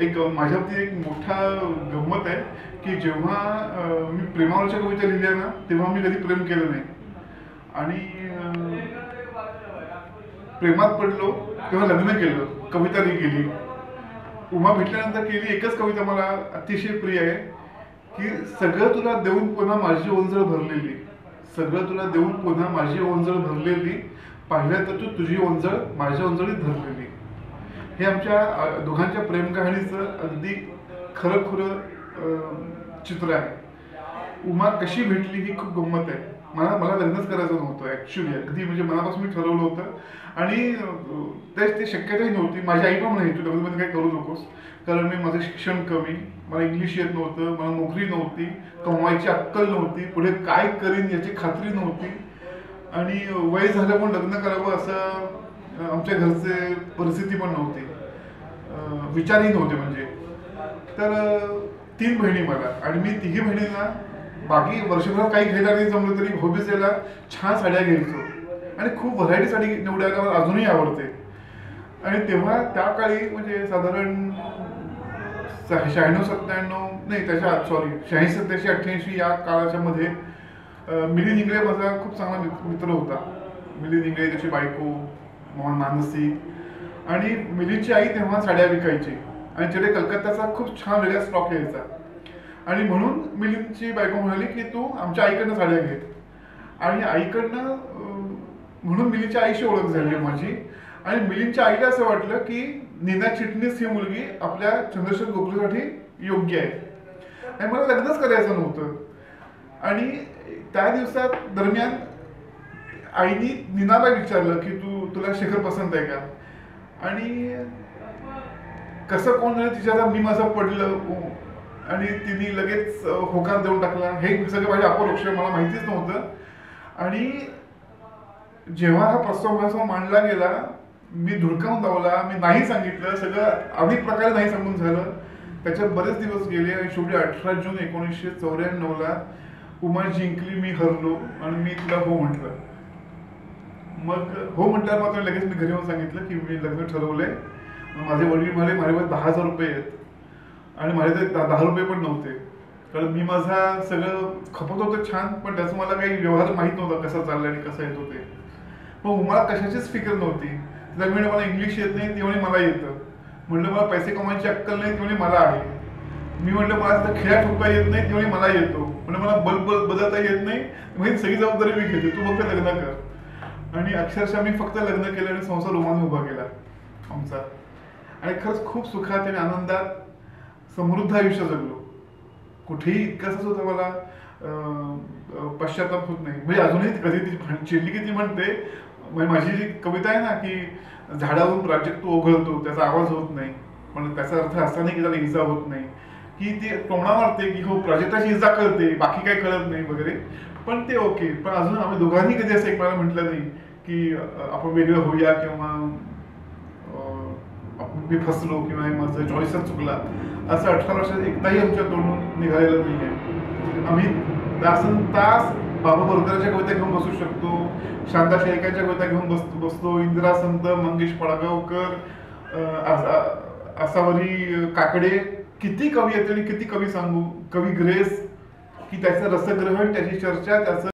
एक माझ्यावरती एक मोठा गंमत आहे की जेव्हा मी प्रेमावरच्या कविता लिहिल्या ना तेव्हा मी कधी प्रेम केलं नाही आणि प्रेमात पडलो तेव्हा लग्न केलं, कविता लिहिली. उमा भेटल्यानंतर केली एकच कविता मला अतिशय प्रिय आहे की सगळं तुला देऊन पुन्हा माझी ओंजळ भरलेली, सगळं तुला देऊन पुन्हा माझी ओंजळ भरलेली, पाहिलं तर तू तुझी ओंजळ माझ्या ओंजळीत धरलेली. हे आमच्या दोघांच्या प्रेम कहाणीचं अगदी खरं खुरं चित्र आहे. उमा कशी भेटली ही खूप गंमत आहे. मला मला लग्नच करायचं नव्हतं ॲक्च्युली, अगदी म्हणजे मनापासून मी ठरवलं होतं आणि ते शक्यताही नव्हती. माझी आई पण म्हणाली तू लग्नामध्ये काही करू नकोस, कारण मी माझं शिक्षण कमी, मला इंग्लिश येत नव्हतं, मला नोकरी नव्हती, कमवायची अक्कल नव्हती, पुढे काय करीन याची खात्री नव्हती आणि वय झालं पण लग्न करावं असं आमच्या घरचे परिस्थिती पण नव्हती, विचारही नव्हते म्हणजे. तर 3 बहिणी मला आणि मी तिघी बहिणींना बाकी वर्षभरात काही घ्यायला नाही जमलं तरी भाऊबीजेला छान साड्या घ्यायचो आणि खूप व्हरायटी साडी निवडायला मला अजूनही आवडते. आणि तेव्हा त्या काळी म्हणजे साधारण 96-97 नाही त्याच्या सॉरी 86-87-88 या काळाच्या मध्ये मिलिंद इंगळे माझा खूप चांगला मित्र होता. मिलिंद इंगळे त्याची बायको मोहन मानसी आणि मिलिंदची आई तेव्हा साड्या विकायची आणि तिकडे कलकत्त्याचा खूप छान वेगळा स्टॉक यायचा आणि म्हणून मिलिंदची बायको म्हणाली की तू आमच्या आईकडनं साड्या घे. आणि आईकडनं म्हणून मिलिंदच्या आईशी ओळख झाली माझी. आणि मिलिंदच्या आईला असं वाटलं की नीना चिटणीस ही मुलगी आपल्या चंद्रशेखर गोखलेसाठी योग्य आहे आणि मला लग्नच करायचं नव्हतं. आणि त्या दिवसात दरम्यान आईनी नीनाला विचारलं की तुला शेखर पसंत आहे का. आणि कसं कोण झालं तिच्या मी माझं पडलं आणि तिने लगेच होकार देऊन टाकला. हे सगळं माझ्या अपरोक्ष मला माहितीच नव्हतं. आणि जेव्हा हा प्रस्ताव माझ्यासमोर मांडला गेला मी धुडकावून धावला, मी नाही सांगितलं, सगळं अनेक प्रकारे नाही सांगून झालं. त्याच्यात बरेच दिवस गेले आणि शेवटी 18 जून 1994 उमा जिंकली, मी हरलो आणि मी तिला हो म्हटलं. मग हो म्हटल्यावर मात्र लगेच मी घरी येऊन सांगितलं की मी लग्न ठरवलंय. माझे वडील म्हणाले माझ्याकडे 10,000 रुपये आहेत आणि माझ्याकडे 10 रुपये पण नव्हते, कारण मी माझा सगळं खपत होतं छान, पण त्याचं मला काही व्यवहार माहीत नव्हता कसा चाललाय आणि कसं येत होते. पण मला कशाचीच फिकर नव्हती. तिला मी मला इंग्लिश येत नाही, ती म्हणे मला येतं. म्हटलं मला पैसे कमायची अक्कल नाही, ती म्हणे मला आहे. मी म्हटलं मला तिथं खेळा ठोका येत नाही, ती म्हणे मला येतो. म्हणजे मला बल्ब बदलता येत नाही, म्हणजे सगळी जबाबदारी मी घेते, तू फक्त लग्न कर. आणि अक्षरशः मी फक्त लग्न केलं आणि संसार रोमाने उभा केला आमचा. आणि खरंच खूप सुखात आणि आनंदात समृद्ध आयुष्य जगलो. कुठेही इतकंच होतं मला पश्चाताप होत नाही. म्हणजे अजूनही कधी ती चिडली की ती म्हणते, माझी जी कविता आहे ना की झाडावरून प्राजक्त ओघळतो त्याचा आवाज होत नाही, पण त्याचा अर्थ असा नाही की त्याला इजा होत नाही, की ती टोमणा मारते की हो प्राजक्ताची इजा करते बाकी काही कळत नाही वगैरे. पण ते ओके. पण अजून आम्ही दोघांनी कधी असं एकमेकाला म्हटलं नाही की आपण वेगळं होऊया किंवा मी फसलो किंवा माझं चॉईसच चुकला, असं 18 वर्षात एकदाही आमच्या तोंडून निघालेलं नाही आहे. आम्ही तास बाबा बोरकरांच्या कविता घेऊन बसू शकतो, शांता शेळकेंच्या कविता घेऊन बसतो, इंदिरा संत, मंगेश पडगावकर, आसावरी काकडे, किती कवी आहेत आणि किती कवी सांगू, कवी ग्रेस, की त्याचं रसग्रहण, त्याची चर्चा, त्याचं